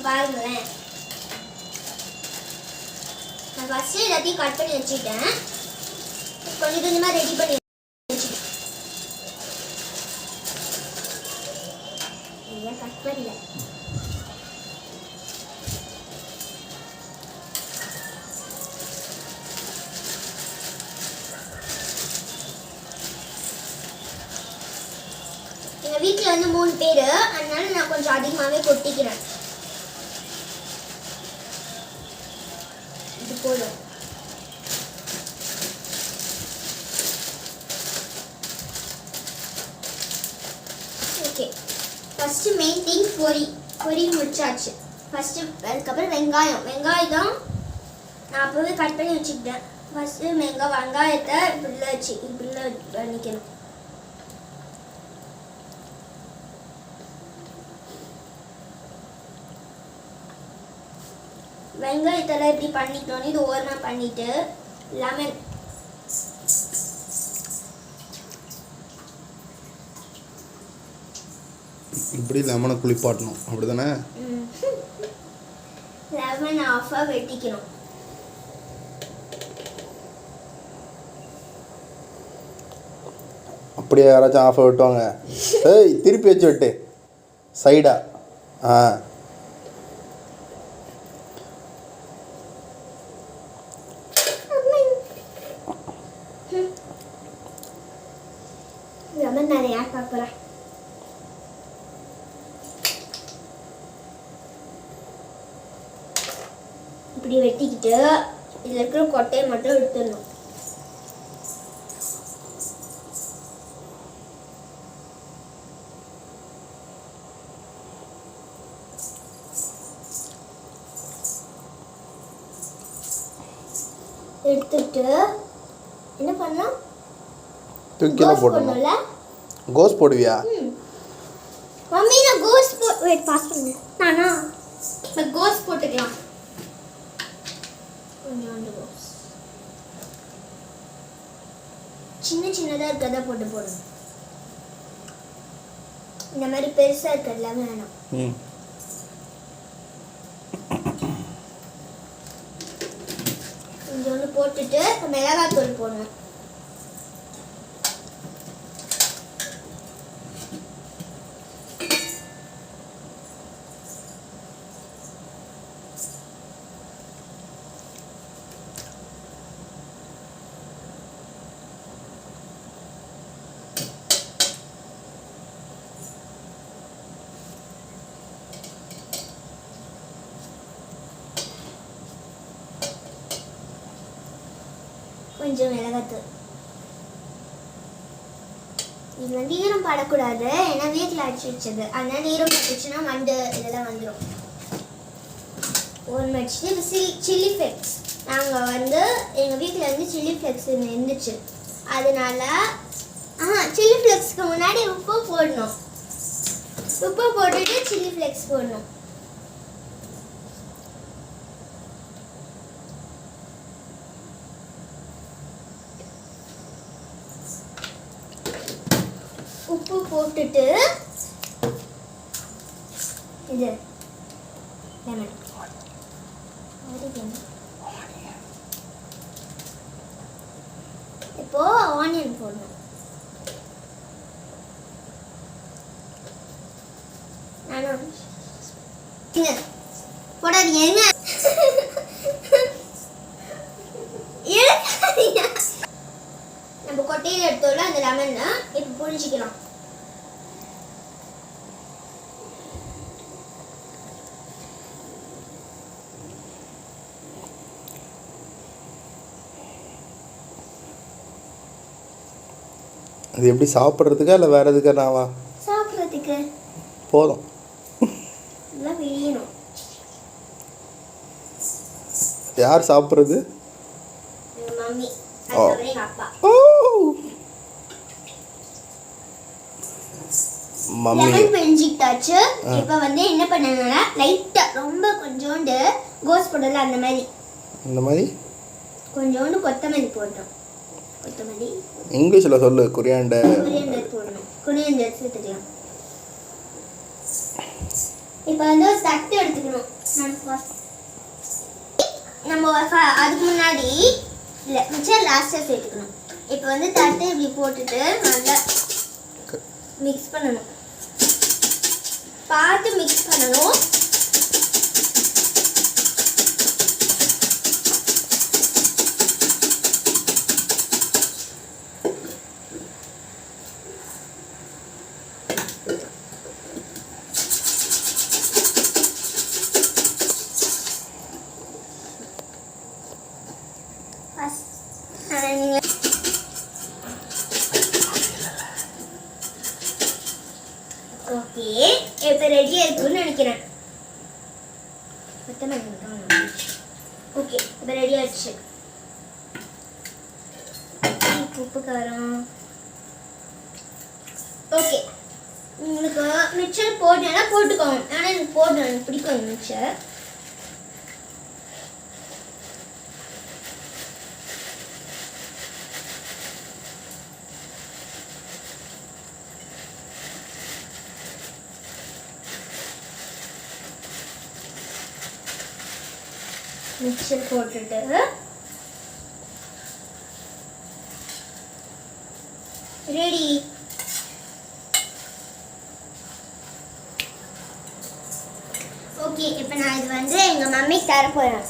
பாருங்களேன். நான் ஃபஸ்ட்டு எல்லாத்தையும் கட் பண்ணி வச்சுட்டேன். கொஞ்சம் கொஞ்சமாக ரெடி பண்ணி வச்சுட்டேன். கட் பண்ணல. எங்கள் வீட்டில் வந்து 3 பேர், அதனால நான் கொஞ்சம் அதிகமாகவே கொட்டிக்கிறேன். இது போதும். ஓகே, ஃபஸ்ட்டு மெயின் திங் பொரி முடிச்சாச்சு. ஃபஸ்ட்டு அதுக்கப்புறம் வெங்காயம் தான் நான் அப்போவே கட் பண்ணி வச்சுக்கிட்டேன். ஃபஸ்ட்டு வெங்காயத்தை இப்படிலாம் பண்ணிக்கணும். வெங்காயத்தெல்லாம் இப்படி பண்ணிக்கணும். இது ஓரமாக பண்ணிட்டு லெமன் இப்படி லெமனை குளிப்பாட்டணும், அப்படிதானே? லெமன் ஆஃபாக வெட்டிக்கணும். அப்படியே யாராச்சும் ஆஃபாக வெட்டுவாங்க? ஏய், திருப்பி வச்சு வெட்டு சைடா. லெமன் நிறையா பார்க்குறேன். இப்படி வெட்டிக்கிட்டு இதில் இருக்கிற கொட்டையை மட்டும் எடுத்துடணும். எடுத்துட்டு என்ன பண்ணலாம்? தூக்கில போடணும்ல. கோஸ் போடுவியா? மம்மி நான் கோஸ் வெயிட் பாஸ் பண்ணு. நானா கோஸ் போட்டுக்கலாம். கொஞ்சோண்டு கோஸ் சின்னதாக இருக்கிறத போடணும். இந்த மாதிரி பெருசாக இருக்கிறதுலாம் வேணாம். கொஞ்சோண்டு போட்டுட்டு மிளகாத்தூள் போடணும். கொஞ்சம் மிளகாத்தூள். இது வந்து ஈரம் படக்கூடாது, ஏன்னா வீட்டில் அடிச்சு வச்சது. அதனால ஈரம் பட்டுச்சுன்னா மண்டு இதெல்லாம் வந்துடும். ஒரு மடிச்சுட்டு சில்லி ஃப்ளேக்ஸ். நாங்கள் வந்து எங்கள் வீட்டில் வந்து சில்லி ஃப்ளேக்ஸ் இருந்துச்சு, அதனால சில்லி ஃப்ளேக்ஸ்க்கு முன்னாடி உப்பு போடணும். உப்பு போட்டுட்டு சில்லி ஃப்ளேக்ஸ் போடணும். உப்பு போட்டுட்டு இது லெமன் இப்போ ஆனியன் போடணும். போடாதீங்க. நம்ம கொட்டையில் எடுத்தோம்ல அந்த லெமன் இப்போ புரிஞ்சிக்கலாம். அது எப்படி சாப்பிட்றதுக்கா இல்லை வேற எதுக்கா? நாவா சாப்பிட்றதுக்கு போதும். யார் சாப்பிட்றது? மம்மி. மம்மி பெஞ்சிட்டாச்சு. இப்போ வந்து என்ன பண்ணணும்னா லைட்டா ரொம்ப கொஞ்சோண்டு கோஸ் போடல, அந்த மாதிரி கொஞ்சோண்டு கொத்தமல்லி போட்டோம். கொத்தமல்லி இங்கிலீஷில் சொல்லு. கொரியாண்டர் போடணும். கொரியாண்டர் சேர்த்துக்கலாம். இப்போ வந்து ஒரு தட்டு எடுத்துக்கணும். அதுக்கு முன்னாடி இல்லை மிச்சம் லாஸ்ட்டாக சேர்த்துக்கணும். இப்போ வந்து தட்டை இப்படி போட்டுட்டு நல்லா மிக்ஸ் பண்ணணும். பார்த்து மிக்ஸ் பண்ணணும். ஓகே, இப்போ ரெடியாக இருக்குன்னு நினைக்கிறேன். ஓகே, இப்போ ரெடி ஆயிடுச்சு. உப்பு காரம். ஓகே, உங்களுக்கு மிக்சர் போட்டேன்னா போட்டுக்கோங்க. ஆனால் எனக்கு போடணும், எனக்கு பிடிக்கும் மிக்சர். மிக்சர் போட்டுட்டு ரெடி. ஓகே, இப்போ நான் இது வந்து எங்கள் மம்மிக்கு தர போகிறேன்.